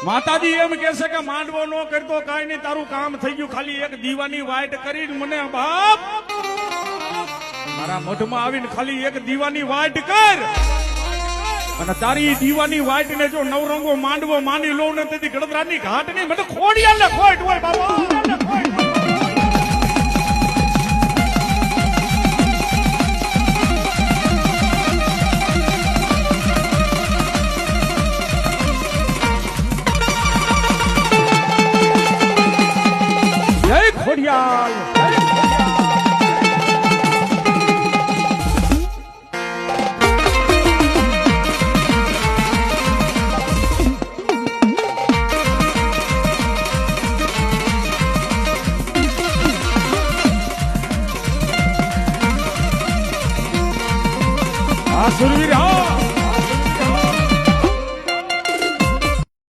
માતાજી એમ કે છે કે માંડવો નો કરતો કાઈ નહીં, તારું કામ થઈ ગયું, ખાલી એક દીવાની વાઈટ કરીને મને બાપ મારા મઢમાં આવીને ખાલી એક દીવાની વાઈટ કર, અને તારી દીવાની વાઈટ ને જો નવરંગો માંડવો માની લો ને તેથી ગડદરાની ઘાટ ની મને ખોડિયાલ ને ખોટ હોય બાબા.